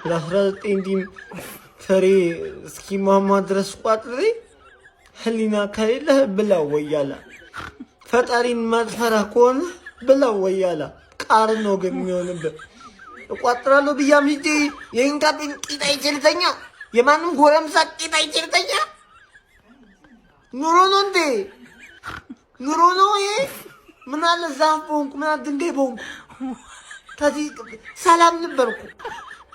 ለ19 ቲም ፍሬ እስኪማማ ድረስ ቋጥሬ ህሊና ከሌለህ ብላው ወያላ ፈጣሪን ማጥፈራ ከሆነ ብላው ወያላ ቃር ነው ግን የሚሆንብህ እቋጥራለሁ ብያም ሂጄ የእንቃብኝ ቂጣ ይችልተኛ የማንም ጎረምሳ ቂጣ ይችልተኛ ኑሮ ነው እንዴ ኑሮ ነው ይሄ ምን አለ ዛፍ ቦንኩ ምን አለ ድንጋይ ቦንኩ ታዲያ ሰላም ነበርኩ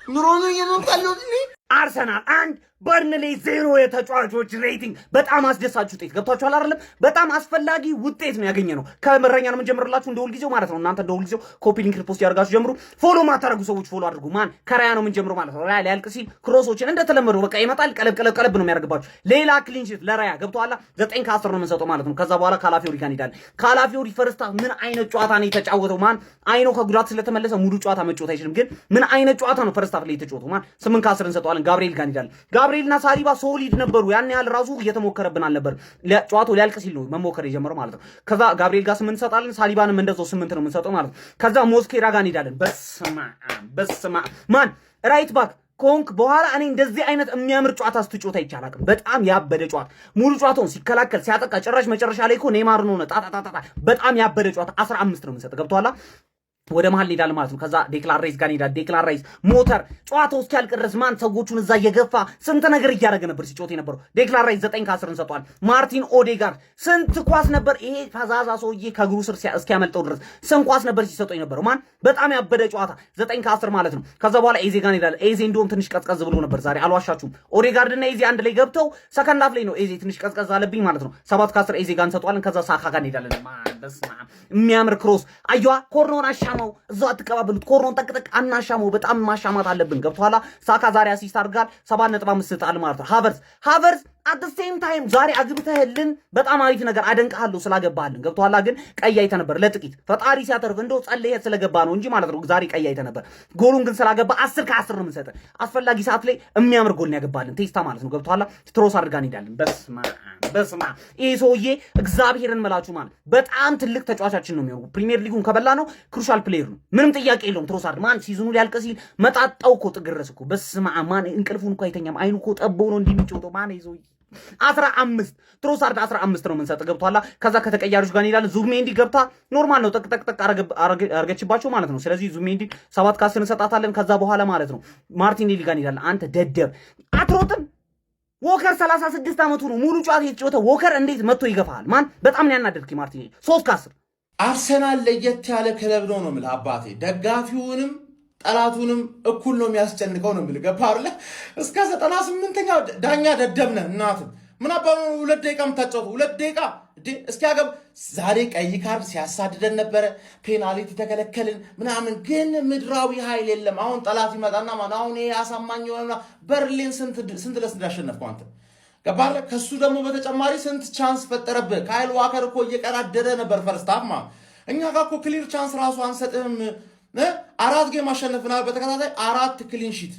ኑሮ ነው የኖርኩት አርሰናል 1 በርንሌ 0 የተጫዋቾች ሬቲንግ በጣም አስደሳች ውጤት ገብቷችኋል አይደለም? በጣም አስፈላጊ ውጤት ነው ያገኘነው። ከመረኛ ነው የምንጀምርላችሁ እንደ ሁልጊዜው ማለት ነው። እናንተ እንደ ሁልጊዜው ኮፒ ሊንክ ሪፖስት ያርጋችሁ ጀምሩ። ፎሎ ማታረጉ ሰዎች ፎሎ አድርጉ። ማን ከራያ ነው የምንጀምረው ማለት ነው። ራያ ሊያልቅ ሲል ክሮሶችን እንደተለመደው በቃ ይመጣል። ቀለብ ነው የሚያደርግባችሁ። ሌላ ክሊን ሺት ለራያ ገብቷላ 9 ከ10 ነው የምንሰጠው ማለት ነው። ከዛ በኋላ ካላፊዮሪ ጋር እንሄዳለን። ካላፊዮሪ ፈርስታ ምን አይነት ጨዋታ ነው የተጫወተው? ማን አይኖ ከጉዳት ስለተመለሰ ሙሉ ጨዋታ መጫወት አይችልም፣ ግን ምን አይነት ጨዋታ ነው ፈርስታ ላይ የተጫወተው? ማን 8 ከ10 እንሰጠዋለን። ጋብሪኤል ጋር እንሄዳለን። ጋብሪኤልና ሳሊባ ሶሊድ ነበሩ። ያን ያህል ራሱ እየተሞከረብን አልነበር። ጨዋታው ሊያልቅ ሲል ነው መሞከር የጀመረው ማለት ነው። ከዛ ጋብሪኤል ጋር 8 እንሰጣለን። ሳሊባንም እንደዛው 8 ነው የምንሰጠው ማለት ነው። ከዛ ሞስኬራ ጋር እንሄዳለን። በስማ ማን ራይት ባክ ኮንክ በኋላ እኔ እንደዚህ አይነት የሚያምር ጨዋታ ስትጫወት አይቻላቅም። በጣም ያበደ ጨዋታ ሙሉ ጨዋታውን ሲከላከል ሲያጠቃ ጭራሽ መጨረሻ ላይ እኮ ኔይማር ነው ጣጣጣጣ በጣም ያበደ ጨዋታ 15 ነው የምንሰጠው። ገብቷላ ወደ መሃል እንሄዳለን ማለት ነው። ከዛ ዴክላን ራይስ ጋር እንሄዳለን። ዴክላን ራይስ ሞተር ጨዋታው እስኪያልቅ ድረስ ማን ሰዎቹን እዛ እየገፋ ስንት ነገር እያደረገ ነበር ሲጮት የነበረው። ዴክላን ራይስ 9 ከ10 እንሰጠዋለን። ማርቲን ኦዴጋርድ ስንት ኳስ ነበር ይሄ ፈዛዛ ሰውዬ ከእግሩ ስር እስኪያመልጠው ድረስ ስንት ኳስ ነበር ሲሰጠው የነበረው። ማን በጣም ያበደ ጨዋታ 9 ከ10 ማለት ነው። ከዛ በኋላ ኤዜ ጋር እንሄዳለን። ኤዜ እንደውም ትንሽ ቀዝቀዝ ብሎ ነበር ዛሬ አልዋሻችሁም። ኦዴጋርድ እና ኤዜ አንድ ላይ ገብተው ሰከንድ ሃፍ ላይ ነው ኤዜ ትንሽ ቀዝቀዝ አለብኝ ማለት ነው። 7 ከ10 ኤዜ ጋር እንሰጠዋለን። ከዛ ሳካ ጋር እንሄዳለን። ማን በስማ የሚያምር ክሮስ አየዋ ኮርኖን አሻማው እዛው አትቀባበሉት። ኮርኖን ጠቅጠቅ አናሻማው በጣም ማሻማት አለብን። ገብቷላ ሳካ ዛሬ አሲስት አድርጋል 7.5 ሰጣል ማለት ነው። ሃቨርስ at the same time ዛሬ አግብተህልን በጣም አሪፍ ነገር አደንቃለሁ ስላገባህልን። ገብቷላ ግን ቀይ አይተ ነበር ለጥቂት ፈጣሪ ሲያተርፍ እንደው ጸልየ ስለገባ ነው እንጂ ማለት ነው። ዛሬ ቀይ አይተ ነበር። ጎሉን ግን ስላገባ 10 ከ10 ነው የምንሰጠው። አስፈላጊ ሰዓት ላይ የሚያምር ጎል ነው ያገባልን ቴስታ ማለት ነው። ገብቷላ ትሮስ አድርጋ እንሄዳለን። በስማ ይሄ ሰውዬ እግዚአብሔርን መላችሁ ማለት በጣም ትልቅ ተጫዋቻችን ነው የሚሆነው። ፕሪሚየር ሊጉን ከበላ ነው ክሩሻል ፕሌየር ነው ምንም ጥያቄ የለውም። ትሮስ አድርጋ ማን ሲዝኑ ሊያልቅ ሲል መጣጣው እኮ ጥግረስ እኮ በስማ ማን እንቅልፉን እኮ አይተኛም። አይኑ እኮ ጠበው ነው እንደሚጮተው ማን ይዞ 15 ትሮሳርድ 15 ነው የምንሰጥ። ገብቷላ ከዛ ከተቀያሪዎች ጋር እንሄዳለን። ዙቢሜንዲ ገብታ ኖርማል ነው ጠቅ አረገችባቸው ማለት ነው። ስለዚህ ዙቢሜንዲ 7 ከ10 እንሰጣታለን። ከዛ በኋላ ማለት ነው ማርቲኔሊ ጋር እንሄዳለን። አንተ ደደብ አትሮጥም። ዎከር 36 ዓመቱ ነው ሙሉ ጨዋታ የተጫወተ ዎከር እንዴት መጥቶ ይገፋል? ማን በጣም ነው ያናደድከኝ ማርቲኔሊ 3 ከ10 አርሰናል ለየት ያለ ክለብ ነው የምልህ አባቴ። ደጋፊውንም ጠላቱንም እኩል ነው የሚያስጨንቀው ነው የምልህ። ገባህ አይደለ? እስከ 98ኛው ዳኛ ደደብነ እናትም ምን አባኑ 2 ደቂቃ የምታጫወተው 2 ደቂቃ እንዴ እስኪያገብ ዛሬ ቀይ ካርድ ሲያሳድደን ነበረ። ፔናልቲ ተከለከልን ምናምን፣ ግን ምድራዊ ኃይል የለም። አሁን ጠላት ይመጣና ማን አሁን ይሄ አሳማኝ የሆነና በርሊን ስንት ለስንት እንዳሸነፍከው አንተ ገባህ? ከሱ ደግሞ በተጨማሪ ስንት ቻንስ ፈጠረብህ። ካይል ዋከር እኮ እየቀዳደደ ነበር ፈርስታፍ ማለት እኛ ጋር እኮ ክሊር ቻንስ ራሱ አንሰጥህም። 4 ጌም አሸነፍናል በተከታታይ 4 ክሊን ሺት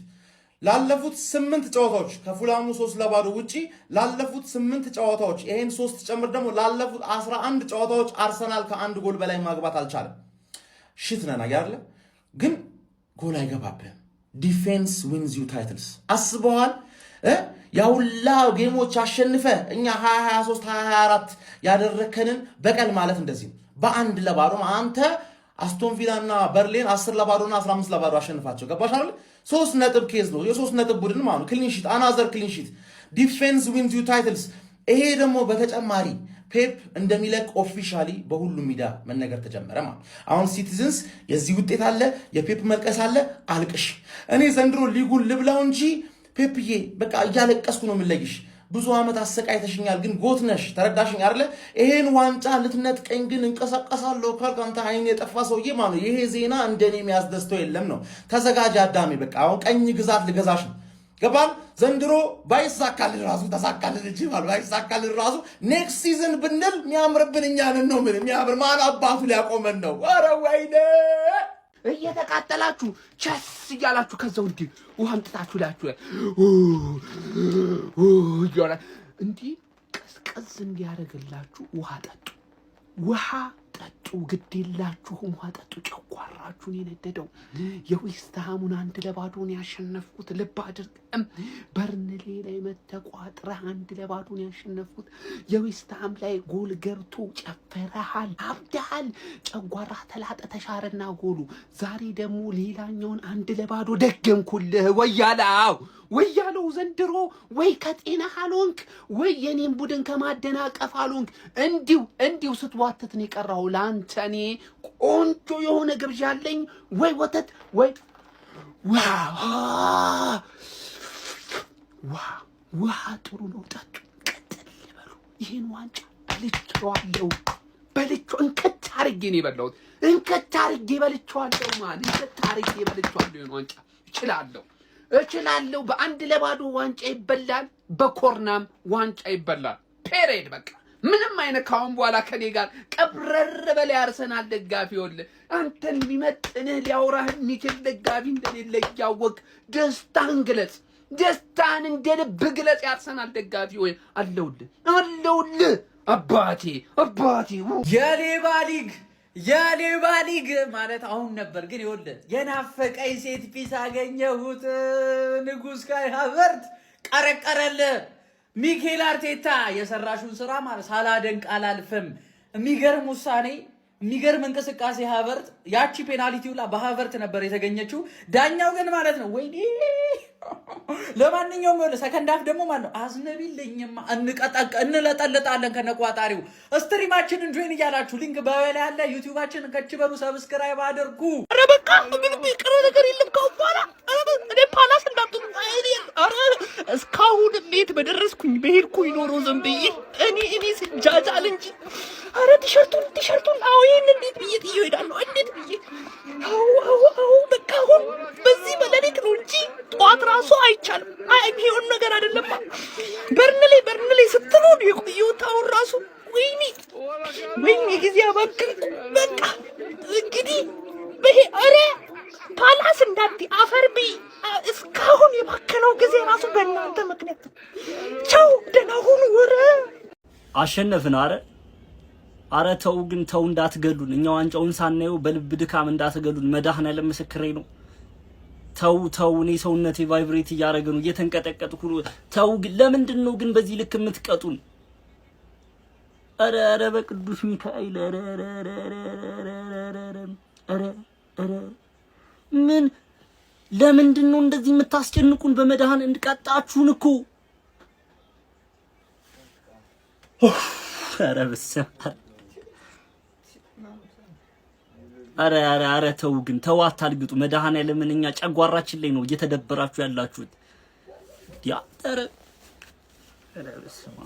ላለፉት 8 ጨዋታዎች ከፉላሙ 3-0 ውጪ ላለፉት 8 ጨዋታዎች ይሄን 3 ጨምር ደግሞ ላለፉት 11 ጨዋታዎች አርሰናል ከአንድ ጎል በላይ ማግባት አልቻለም። ሺት ነና ያለ ግን ጎል አይገባብህም። ዲፌንስ ዊንዝ ዩ ታይትልስ አስበዋል። ያውላ ጌሞች አሸንፈ እኛ 2023 2024 ያደረከንን በቀል ማለት እንደዚህ በአንድ ለባዶ አንተ አስቶን ቪላና በርሊን 10-0 እና 15-0 አሸንፋቸው ገባሽ አይደል? 3 ነጥብ ኬዝ ነው የ3 ነጥብ ቡድን ማለት ነው። ክሊን ሺት አናዘር ክሊን ሺት ዲፌንስ ዊንዝ ዩ ታይትልስ። ይሄ ደግሞ በተጨማሪ ፔፕ እንደሚለቅ ኦፊሻሊ በሁሉም ሚዲያ መነገር ተጀመረ ማለት አሁን ሲቲዝንስ የዚህ ውጤት አለ የፔፕ መልቀስ አለ አልቅሽ። እኔ ዘንድሮ ሊጉን ልብላው እንጂ ፔፕዬ በቃ እያለቀስኩ ነው የምለይሽ። ብዙ ዓመት አሰቃይተሽኛል፣ ግን ጎትነሽ ተረዳሽኝ አይደለ? ይሄን ዋንጫ ልትነጥቀኝ ግን እንቀሳቀሳለሁ ካልካንተ አይን የጠፋ ሰውዬ ማለት ይሄ ዜና እንደኔ የሚያስደስተው የለም ነው። ተዘጋጅ አዳሜ፣ በቃ አሁን ቀኝ ግዛት ልገዛሽ ነው። ገባል? ዘንድሮ ባይሳካልን ራሱ ተሳካልን እንጂ ማለት ባይሳካልን ራሱ ኔክስት ሲዝን ብንል የሚያምርብን እኛንን ነው። ምን የሚያምር ማን አባቱ ሊያቆመን ነው? ኧረ ወይኔ እየተቃጠላችሁ ቸስ እያላችሁ ከዛው እንዲህ ውሃ አምጥታችሁ ላችሁ ይያላ እንዲህ ቀዝቀዝ እንዲያደርግላችሁ ውሃ ጠጡ። ግዴላችሁም ውሃ ጠጡ። ጨጓራችሁን የነደደው የዌስትሃሙን 1-0 ያሸነፍኩት ልብ አድርግ። በርንሌ ላይ መተቋጥረህ 1-0 ያሸነፍኩት የዌስትሃም ላይ ጎል ገብቶ ጨፈረሃል፣ አብዳሃል። ጨጓራ ተላጠ ተሻረና ጎሉ። ዛሬ ደግሞ ሌላኛውን 1-0 ደገምኩልህ። ወያለው ዘንድሮ ወይ ከጤና አልሆንክ ወይ የኔን ቡድን ከማደናቀፍ አልሆንክ። እንዲሁ ስትዋትት ነው የቀረው። ላንተ እኔ ቆንጆ የሆነ ግብዣ አለኝ። ወይ ወተት ወይ ውሃ ጥሩ ነው፣ ጠጡ፣ ቀጥል በሉ። ይሄን ዋንጫ በልቼዋለሁ። እንከት አድርጌ ነው የበላሁት። እንከት አድርጌ በልቼዋለሁ። ይሄን ዋንጫ እችላለሁ። በ1-0 ዋንጫ ይበላል፣ በኮርናም ዋንጫ ይበላል። ፔሬድ በቃ ምንም አይነት ካሁን በኋላ ከኔ ጋር ቀብረር በላይ አርሰናል ደጋፊ ይኸውልህ፣ አንተን ሊመጥንህ ሊያወራህ የሚችል ደጋፊ እንደሌለ እያወቅ ደስታን ግለጽ፣ ደስታን እንደ ልብ ግለጽ። ያርሰናል ደጋፊ ወይ አለውልህ አባቴ የሌባ ሊግ ማለት አሁን ነበር። ግን ይኸውልህ የናፈቀኝ ሴት ፒስ አገኘሁት። ንጉስ ካይ ሃቨርት ቀረቀረልህ። ሚኬል አርቴታ የሰራሹን ስራ ማለት ሳላደንቅ አላልፍም። የሚገርም ውሳኔ፣ የሚገርም እንቅስቃሴ ሃቨርት። ያቺ ፔናልቲ ሁላ በሃቨርት ነበር የተገኘችው። ዳኛው ግን ማለት ነው ወይኔ። ለማንኛውም ወደ ሰከንድ ሃፍ ደግሞ ማለት ነው አዝነቢልኝማ እንለጠልጣለን ከነቋጣሪው። ስትሪማችንን ጆይን እያላችሁ ሊንክ በላይ ያለ ዩቲዩባችንን ከችበሩ ሰብስክራይብ አድርጉ። አረ በቃ ምንም ይቀር ነገር የለም ካሁን በኋላ። እኔ ፓላስ እንዳትሉ እስካሁን እንዴት በደረስኩኝ በሄድኩኝ ኖሮ ዝም ብዬ እኔ ስጃጃል እንጂ። አረ ቲሸርቱን አዎ ይሄን እንዴት ብዬ ጥዬ እሄዳለሁ? እንዴት ብዬ አዎ በቃ አሁን በዚህ በሌሊት ነው እንጂ ጠዋት ራሱ አይቻልም። የሚሆን ነገር አይደለም። በርንሌ ስትሉ የቆየሁት አሁን ራሱ ወይኔ ጊዜ አባክንኩ። በቃ እንግዲህ አረ ፓላስ እንዳትይ አፈርቢ። እስካሁን የባከነው ጊዜ ራሱ በእናንተ ምክንያት። ቻው ደህና ሁኑ። ወረ አሸነፍን። አረ ተው ግን ተው፣ እንዳትገሉን። እኛ ዋንጫውን ሳናየው በልብ ድካም እንዳትገሉን። መድኃኒዓለም ምስክሬ ነው። ተው እኔ ሰውነቴ ቫይብሬት እያደረገ ነው፣ እየተንቀጠቀጥኩ ነው። ተው ግን ለምንድን ነው ግን በዚህ ልክ የምትቀጡን? አረ በቅዱስ ሚካኤል ምን ለምንድን ነው እንደዚህ የምታስጨንቁን? በመድኃኒዓለም እንድቀጣችሁን እኮ። አረ በስመ አብ። አረ ተው ግን ተው፣ አታልግጡ። መድኃኒዓለምን እኛ ጨጓራችን ላይ ነው እየተደበራችሁ ያላችሁት። ያ አረ በስመ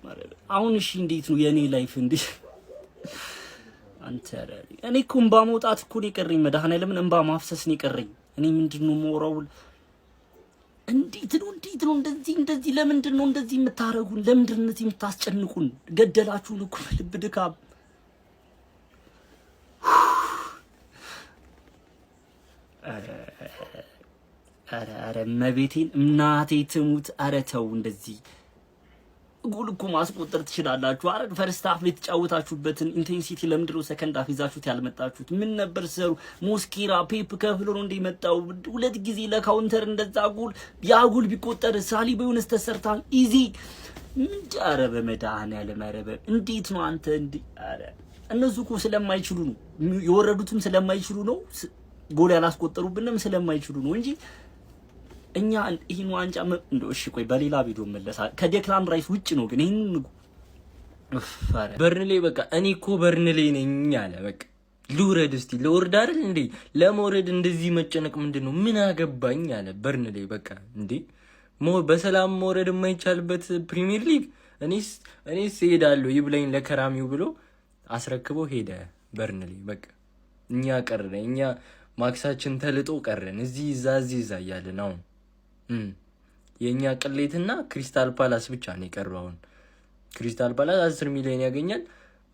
አብ። አሁን እሺ እንዴት ነው የኔ ላይፍ እንዴ? አንተ እኔ እኮ እንባ መውጣት እኮ ነው የቀረኝ። መድኃኒዓለምን እንባ ማፍሰስ ነው የቀረኝ። እኔ ምንድነው የማወራው? እንዴት ነው እንደዚህ ለምንድን ነው እንደዚህ የምታረጉን? ለምንድን ነው እንደዚህ የምታስጨንቁን? ገደላችሁን እኮ ልብ ድካም። አረ መቤቴን እናቴ ትሙት። አረ ተው እንደዚህ ጎል እኮ ማስቆጠር ትችላላችሁ። አረ ፈርስት ሃፍ ላይ ተጫወታችሁበትን ኢንቴንሲቲ ለምንድን ነው ሰከንድ ሃፍ ይዛችሁት ያልመጣችሁት? ምን ነበር ሰሩ? ሞስኪራ ፔፕ ከፍሎ ነው እንደመጣው ሁለት ጊዜ ለካውንተር እንደዛ ጎል ያ ጎል ቢቆጠር ሳሊባ ዮንስ ተሰርታል ኢዚ ምን ጃረ በመድኃኒዓለም አረበ እንዴት ነው አንተ እንዴ? አረ እነሱ እኮ ስለማይችሉ ነው የወረዱትም ስለማይችሉ ነው ጎል ያላስቆጠሩብንም ስለማይችሉ ነው እንጂ እኛ ይሄን ዋንጫ እንደው እሺ ቆይ በሌላ ቪዲዮ መለሳ ከዴክላን ራይስ ውጭ ነው። ግን ይሄን በርንሌ በቃ እኔ እኮ በርንሌ ነኝ አለ። በቃ ልውረድ እስቲ ልወርድ አይደል እንዴ? ለመውረድ እንደዚህ መጨነቅ ምንድነው? ምን አገባኝ አለ በርንሌ። በቃ እንዴ በሰላም መውረድ የማይቻልበት ፕሪሚየር ሊግ እኔስ እሄዳለሁ ይብላኝ ለከራሚው ብሎ አስረክቦ ሄደ በርንሌ። በቃ እኛ ቀረን፣ እኛ ማክሳችን ተልጦ ቀረን። እዚህ እዛ እያልን አሁን የኛ ቅሌትና ክሪስታል ፓላስ ብቻ ነው የቀረው። አሁን ክሪስታል ፓላስ 10 ሚሊዮን ያገኛል።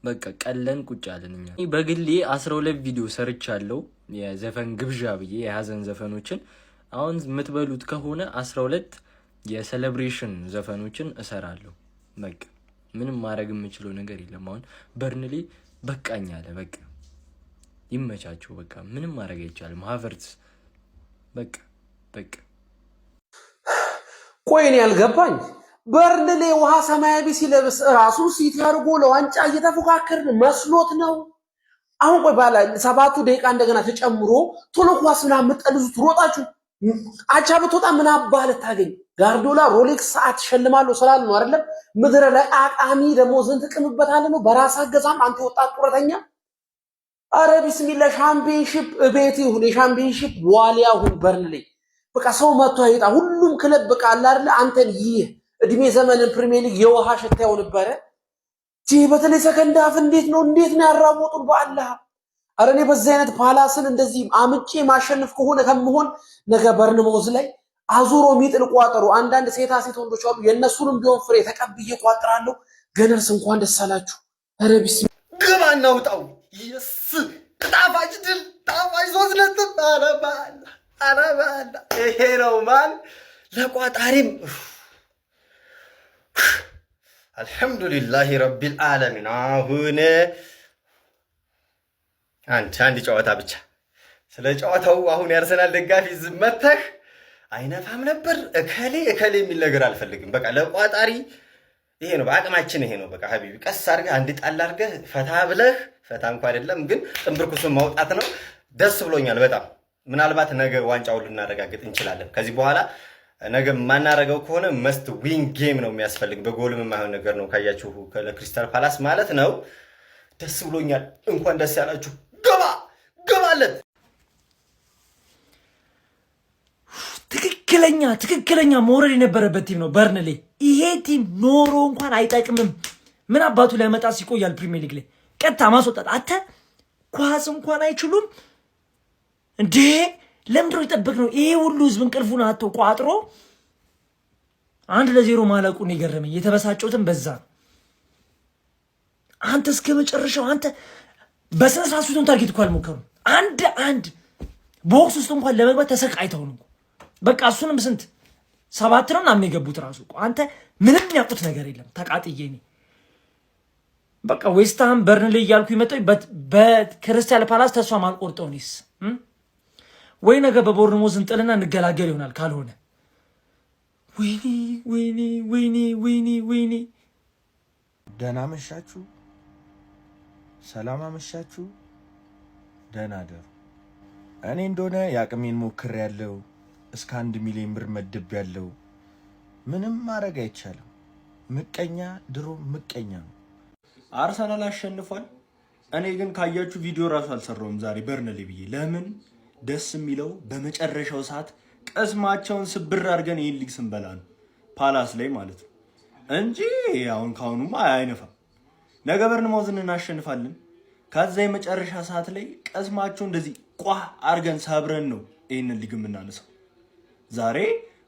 በቃ ቀለን ቁጭ አለን። እኛ በግሌ 12 ቪዲዮ ሰርቻለሁ የዘፈን ግብዣ ብዬ የሀዘን ዘፈኖችን። አሁን የምትበሉት ከሆነ 12 የሴሌብሬሽን ዘፈኖችን እሰራለሁ። በቃ ምንም ማድረግ የምችለው ነገር የለም። አሁን በርንሌ በቃኝ አለ። በቃ ይመቻቸው። በቃ ምንም ማድረግ አይቻልም። ሃቨርትዝ በቃ ቆይን ያልገባኝ በርንሌ ውሃ ሰማያዊ ሲለብስ ራሱ ሲቲ አድርጎ ለዋንጫ እየተፎካከርን መስሎት ነው። አሁን ቆይ ባላ 7 ደቂቃ እንደገና ተጨምሮ ቶሎ ኳስ ምናምን የምትጠልዙት ሮጣችሁ አቻ ብትወጣ ምን አባል ታገኝ? ጋርዶላ ሮሌክስ ሰዓት ተሸልማለሁ ስላል ነው አይደለም? ምድረ ላይ አቃሚ ደግሞ ዘንድ ተቀምበታለ ነው በራስ አገዛም አንተ ወጣት ጡረተኛ። አረ ቢስሚላ ሻምፒዮንሺፕ ቤት ይሁን የሻምፒዮንሺፕ ዋሊያ ሁን በርንሌ በቃ ሰው መጥቶ አይጣ ሁሉም ክለብ በቃ አለ አይደል? አንተን ይህ እድሜ ዘመንን ፕሪሚየር ሊግ የውሃ ሽታ ይሆን ነበር። በተለይ ሰከንድ ሀፍ እንዴት ነው ያራወጡን በአላህ። አረ እኔ በዚህ አይነት ፓላስን እንደዚህ አምጬ ማሸነፍ ከሆነ ከምሆን ነገ በርንሞዝ ላይ አዙሮ ሚጥል ቋጠሩ አንዳንድ ሴት ወንዶች አሉ የነሱንም ቢሆን ፍሬ ተቀብዬ ቋጥራለሁ። ገነርስ እንኳን ደስ አላችሁ። አረ ቢስ ግባ እናውጣው። ይስ ጣፋጭ ድል ጣፋጭ 3 ነጥብ። አረ ባላ ይሄ ነው ማን ለቋጣሪም አልহামዱሊላሂ ረቢል ዓለሚን። አሁን አንድ ጨዋታ ብቻ ስለ ጨዋታው አሁን ያርሰናል ደጋፊ ዝመተህ አይነፋም ነበር እከሌ የሚል ነገር አልፈልግም። በቃ ለቋጣሪ ይሄ ነው በአቅማችን ይሄ ነው በቃ ሀቢቢ ቀስ አድርገህ አንድ ጣል አድርገህ ፈታ ብለህ ፈታ እንኳን አይደለም ግን ጥንብርኩሱን ማውጣት ነው። ደስ ብሎኛል በጣም። ምናልባት ነገ ዋንጫውን ልናረጋግጥ እንችላለን። ከዚህ በኋላ ነገ ማናረጋው ከሆነ መስት ዊን ጌም ነው የሚያስፈልግ። በጎልም የማይሆን ነገር ነው ካያችሁ ለክሪስታል ፓላስ ማለት ነው። ደስ ብሎኛል። እንኳን ደስ ያላችሁ። ገባለት። ትክክለኛ መውረድ የነበረበት ቲም ነው በርንሌ። ይሄ ቲም ኖሮ እንኳን አይጠቅምም። ምን አባቱ ሊያመጣ ሲቆያል ፕሪሚየር ሊግ ላይ ቀጥታ ማስወጣት። አተ ኳስ እንኳን አይችሉም እንዴ? ለምንድን ነው የጠበቅነው? ይሄ ሁሉ ህዝብ እንቅልፉን አጥቶ ቋጥሮ 1-0 ማለቁን የገረመኝ የተበሳጨሁትም በዛ ነው። አንተ እስከ መጨረሻው አንተ በስነ ስርዓት ሱቱን ታርጌት እኮ አልሞከሩም። አንድ ቦክስ ውስጥ እንኳን ለመግባት ተሰቃይተው ነው በቃ። እሱንም ስንት 7 ነው ምናምን የገቡት ራሱ እኮ አንተ ምንም ያውቁት ነገር የለም። ተቃጥዬ እኔ በቃ ዌስትሃም በርንሌ እያልኩ ይመጣው በክሪስታል ፓላስ ተስፋ ማልቆርጠው እኔስ ወይ ነገ በቦርንሞዝ እንጥልና እንገላገል ይሆናል። ካልሆነ ወይኔ ደህና መሻችሁ፣ ሰላም አመሻችሁ፣ ደህና አደሩ። እኔ እንደሆነ የአቅሜን ሞክሬያለሁ። እስከ 1 ሚሊዮን ብር መድቤያለሁ። ምንም ማድረግ አይቻልም። ምቀኛ ድሮ ምቀኛ ነው። አርሰናል አሸንፏል። እኔ ግን ካያችሁ ቪዲዮ ራሱ አልሰራውም ዛሬ በርንሌ ብዬ። ለምን ደስ የሚለው በመጨረሻው ሰዓት ቀስማቸውን ስብር አድርገን ይሄን ሊግ ስንበላ ነው ፓላስ ላይ ማለት ነው እንጂ አሁን ካሁኑማ አይነፋም። ነገ በርንማውዝን እናሸንፋለን። ከዛ የመጨረሻ ሰዓት ላይ ቀስማቸው እንደዚህ ቋ አድርገን ሰብረን ነው ይሄንን ሊግ የምናነሳው። ዛሬ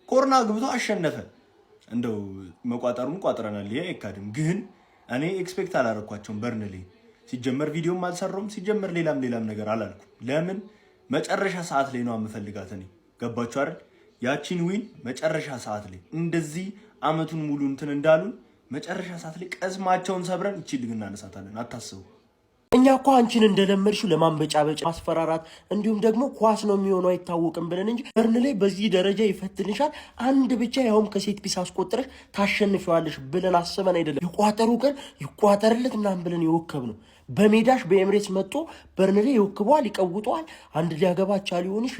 ኮርና ግብቶ አሸነፈ። እንደው መቋጠሩን ቋጥረናል። ይሄ አይካድም። ግን እኔ ኤክስፔክት አላረኳቸውም በርንሌ። ሲጀመር ቪዲዮም አልሰራውም። ሲጀመር ሌላም ነገር አላልኩም። ለምን መጨረሻ ሰዓት ላይ ነው የምፈልጋት እኔ። ገባችሁ አይደል? ያቺን ዊን መጨረሻ ሰዓት ላይ እንደዚህ አመቱን ሙሉ እንትን እንዳሉን መጨረሻ ሰዓት ላይ ቀስማቸውን ሰብረን እቺ ልግ እናነሳታለን። አታስቡ። እኛ እኮ አንቺን እንደለመድሽው ለማንበጫበጫ ማስፈራራት፣ እንዲሁም ደግሞ ኳስ ነው የሚሆነው አይታወቅም ብለን እንጂ በርንሌ በዚህ ደረጃ ይፈትንሻል። አንድ ብቻ ያውም ከሴት ፒስ አስቆጥረሽ ታሸንፊዋለሽ ብለን አስበን አይደለም። ይቋጠሩ ቀን ይቋጠርለት ምናምን ብለን የወከብ ነው። በሜዳሽ በኤምሬትስ መጥቶ በርንሌ ይወክበዋል፣ ይቀውጠዋል፣ አንድ ሊያገባቻ ሊሆንሽ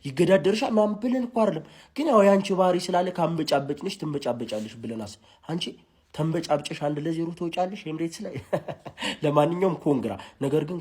ይገዳደርሻል ምናምን ብለን እኮ አይደለም። ግን ያው ያንቺ ባህሪ ስላለ ካንበጫበጭንሽ ትንበጫበጫለሽ ብለን አንቺ ተንበጫብጨሽ 1-0 ተወጫለሽ ኤምሬትስ ላይ። ለማንኛውም ኮንግራ። ነገር ግን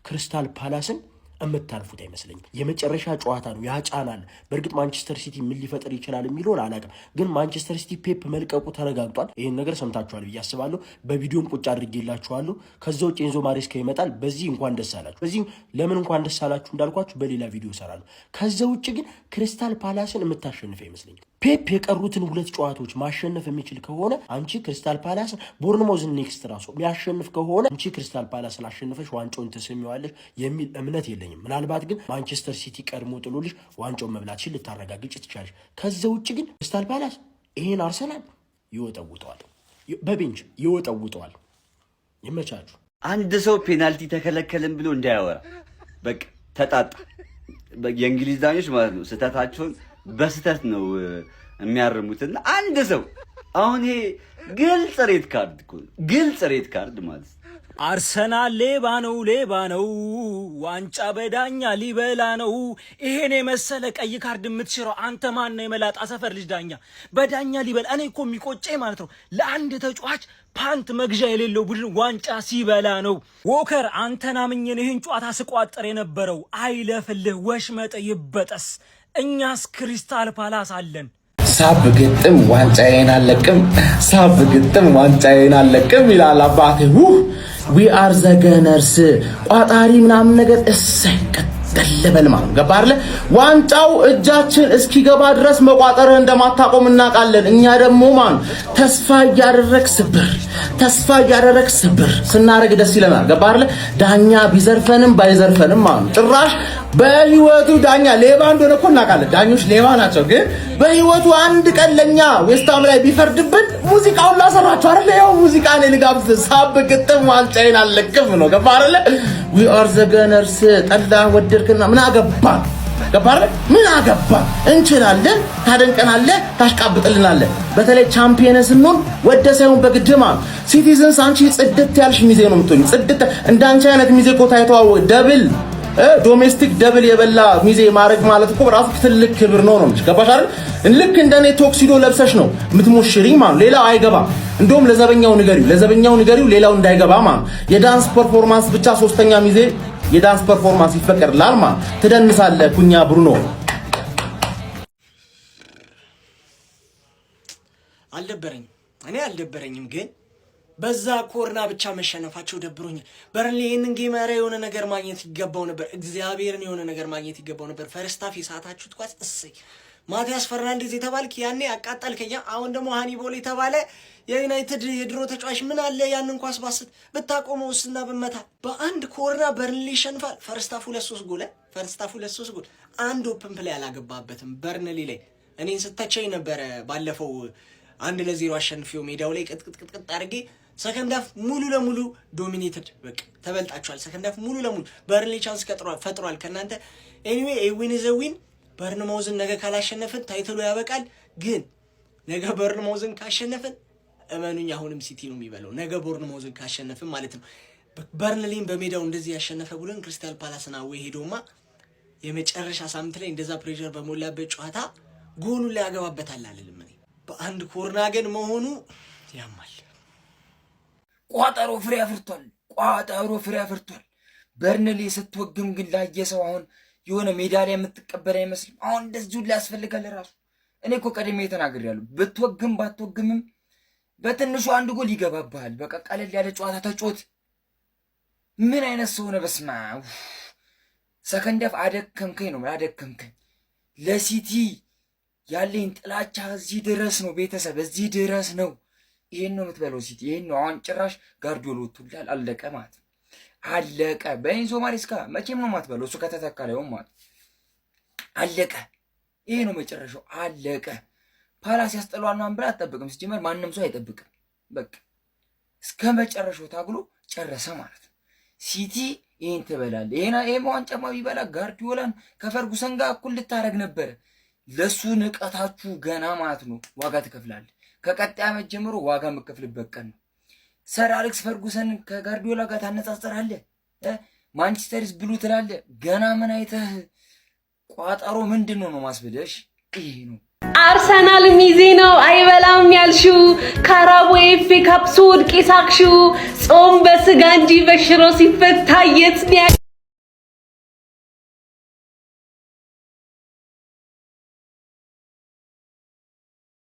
ክሪስታል ፓላስን እምታልፉት አይመስለኝም። የመጨረሻ ጨዋታ ነው፣ ያጫናል። በእርግጥ ማንቸስተር ሲቲ ምን ሊፈጥር ይችላል የሚለውን አላውቅም፣ ግን ማንቸስተር ሲቲ ፔፕ መልቀቁ ተረጋግጧል። ይህን ነገር ሰምታችኋል ብዬ አስባለሁ። በቪዲዮም ቁጭ አድርጌላችኋለሁ። ከዛ ውጭ ኤንዞ ማሬስካ ይመጣል። በዚህ እንኳን ደስ አላችሁ። በዚህ ለምን እንኳን ደስ አላችሁ እንዳልኳችሁ በሌላ ቪዲዮ እሰራለሁ። ከዛ ውጭ ግን ክሪስታል ፓላስን የምታሸንፍ አይመስለኝም። ፔፕ የቀሩትን 2 ጨዋታዎች ማሸነፍ የሚችል ከሆነ አንቺ ክሪስታል ፓላስ ቦርንሞዝን ኔክስት ራሱ የሚያሸንፍ ከሆነ አንቺ ክሪስታል ፓላስን አሸንፈሽ ዋንጫውን ትስሚዋለሽ የሚል እምነት የለኝም። ምናልባት ግን ማንቸስተር ሲቲ ቀድሞ ጥሎልሽ ዋንጫውን መብላትሽን ልታረጋግጭ ትችላለሽ። ከዛ ውጭ ግን ክሪስታል ፓላስ ይሄን አርሰናል ይወጠውጠዋል፣ በቤንች ይወጠውጠዋል። ይመቻችሁ። አንድ ሰው ፔናልቲ ተከለከልን ብሎ እንዳያወራ በቃ ተጣጣ። የእንግሊዝ ዳኞች ማለት ነው ስህተታቸውን በስህተት ነው የሚያርሙትና አንድ ሰው አሁን ይሄ ግልጽ ሬድ ካርድ ማለት አርሰናል ሌባ ነው ዋንጫ በዳኛ ሊበላ ነው። ይሄን የመሰለ ቀይ ካርድ የምትሽረው አንተ ማን ነው? የመላጣ ሰፈር ልጅ ዳኛ በዳኛ ሊበላ። እኔ እኮ የሚቆጨኝ ማለት ነው ለአንድ ተጫዋች ፓንት መግዣ የሌለው ቡድን ዋንጫ ሲበላ ነው። ዎከር አንተን አምኜን ይህን ጨዋታ ስቋጠር የነበረው አይለፍልህ፣ ወሽመጥ ይበጠስ። እኛስ ክሪስታል ፓላስ አለን። ሳብ ግጥም ዋንጫዬን አለቅም ይላል አባቴ። ዊ አር ዘ ገነርስ ቋጣሪ ምናምን ነገር እሰይ ቀደለበል ማለት ገባ አይደለ? ዋንጫው እጃችን እስኪገባ ድረስ መቋጠርህ እንደማታቆም እናውቃለን። እኛ ደግሞ ተስፋ እያደረክ ስብር ስናረግ ደስ ይለናል። ገባ አይደለ? ዳኛ ቢዘርፈንም ባይዘርፈንም ጭራሽ በህይወቱ ዳኛ ሌባ እንደሆነ እኮ እናውቃለን። ዳኞች ሌባ ናቸው። ግን በህይወቱ አንድ ቀን ለኛ ዌስታም ላይ ቢፈርድብን ሙዚቃውን ላሰራችሁ አይደል? ያው ሙዚቃን ልጋብዝ። ሳብ ግጥም ዋንጫዬን አለቅም ነው። ገባ አይደለ? ዊ አር ዘ ገነርስ ጠላ ወደድክና ምን አገባ? ገባ አይደል? ምን አገባ? እንችላለን፣ ታደንቀናለህ፣ ታሽቃብጥልናለህ። በተለይ ቻምፒየን ስንሆን ወደ ሳይሆን በግድማ ሲቲዝንስ አንቺ ጽድት ያልሽ ሚዜ ነው የምትሆኝ። ጽድት እንዳንቺ አይነት ሚዜ እኮ ታይተዋው ደብል ዶሜስቲክ ደብል የበላ ሚዜ ማድረግ ማለት እኮ ራሱ ትልቅ ክብር ነው። ገባሽ አይደል? ልክ እንደኔ ቶክሲዶ ለብሰሽ ነው የምትሞሽሪኝ ማለት ሌላው አይገባም። እንደውም ለዘበኛው ንገሪው ሌላው እንዳይገባ ማለት የዳንስ ፐርፎርማንስ ብቻ ሶስተኛ ሚዜ የዳንስ ፐርፎርማንስ ይፈቀድላል ማለት ትደንሳለህ። ኩኛ ብሩኖ አልደበረኝም ግን በዛ ኮርና ብቻ መሸነፋቸው ደብሮኛል። በርንሊ ይሄንን ጌም የሆነ ነገር ማግኘት ይገባው ነበር። እግዚአብሔርን የሆነ ነገር ማግኘት ይገባው ነበር። ፈርስት ሃፍ የሳታችሁት ኳስ እሰይ። ማቲያስ ፈርናንዴዝ የተባልክ ያኔ አቃጣልከኛ። አሁን ደግሞ ሃኒቦል የተባለ የዩናይትድ የድሮ ተጫዋች ምን አለ ያንን ኳስ ባስት ብታቆመውስና በመታ በአንድ ኮርና በርንሊ ይሸንፋል። ፈርስት ሃፍ 2-3 ጎል አንድ ኦፕን ፕሌይ አላገባበትም በርንሊ ላይ። እኔን ስተቸኝ ነበረ ባለፈው 1-0 አሸንፊው ሜዳው ላይ ቅጥቅጥ አድርጌ ሰከንድ ሃፍ ሙሉ ለሙሉ ዶሚኔትድ በቃ ተበልጣችኋል። ሰከንድ ሃፍ ሙሉ ለሙሉ በርንሊ ቻንስ ፈጥሯል ከናንተ። ኤኒዌይ ዊን ኢዝ ዊን። በርንማውዝን ነገ ካላሸነፈን ታይትሉ ያበቃል። ግን ነገ በርንማውዝን ካሸነፈን እመኑኝ አሁንም ሲቲ ነው የሚበለው። ነገ በርንማውዝን ካሸነፈን ማለት ነው። በርንሊን በሜዳው እንደዚህ ያሸነፈ ብሎን ክሪስታል ፓላስና ወይ ሄዶማ የመጨረሻ ሳምንት ላይ እንደዛ ፕሬሸር በሞላበት ጨዋታ ጎሉን ላይ ያገባበታል አልልም እኔ። በአንድ ኮርና ግን መሆኑ ያማል። ቋጠሮ ፍሬ አፍርቷል። በርንሊ ስትወግም ግን ላየሰው አሁን የሆነ ሜዳሊያ የምትቀበል አይመስልም። አሁን እንደዚህ ሁሉ ያስፈልጋል ራሱ። እኔ እኮ ቀድሜ ተናግሬያለሁ። ብትወግም ባትወግምም በትንሹ አንድ ጎል ይገባብሃል። በቃ ቀለል ያለ ጨዋታ ተጫወት። ምን አይነት ሰው ነው? በስማ ሰከንድ ሃፍ አደከምከኝ። ለሲቲ ያለኝ ጥላቻ እዚህ ድረስ ነው። ቤተሰብ እዚህ ድረስ ነው። ይሄን ነው የምትበለው ሲቲ። ይሄን ነው አሁን ጭራሽ ጋርዲዮላ ወጥቷል። አለቀ ማለት አለቀ። በኤንዞ ማሬስካ መቼም ነው የማትበለው እሱ ከተተካ ላይ ማለት አለቀ። ይሄ ነው መጨረሻው። አለቀ። ፓላስ ያስጠላዋል ምናምን ብለህ አትጠብቅም። ሲጀመር ማንም ሰው አይጠብቅም። በቃ እስከ መጨረሻው ታግሎ ጨረሰ ማለት ነው። ሲቲ ይሄን ትበላለህ። ይሄ ዋንጫማ ቢበላ ጋርዲዮላን ከፈርጉሰን ጋር እኩል ልታረግ ነበረ። ለሱ ንቀታችሁ ገና ማለት ነው ዋጋ ትከፍላለህ። ከቀጣይ ዓመት ጀምሮ ዋጋ የምትከፍልበት ቀን ነው። ሰር አሌክስ ፈርጉሰን ከጋርዲዮላ ጋር ታነጻጽራለህ። ማንቸስተርስ ብሉ ትላለህ። ገና ምን አይተህ ቋጠሮ ምንድን ነው ማስብለሽ? ይሄ ነው አርሰናል ሚዜ ነው አይበላም ያልሽው፣ ካራቦ ኤፍ ኤ ካፕ ስወድቅ የሳቅሽው፣ ጾም በስጋ እንጂ በሽሮ ሲፈታ የት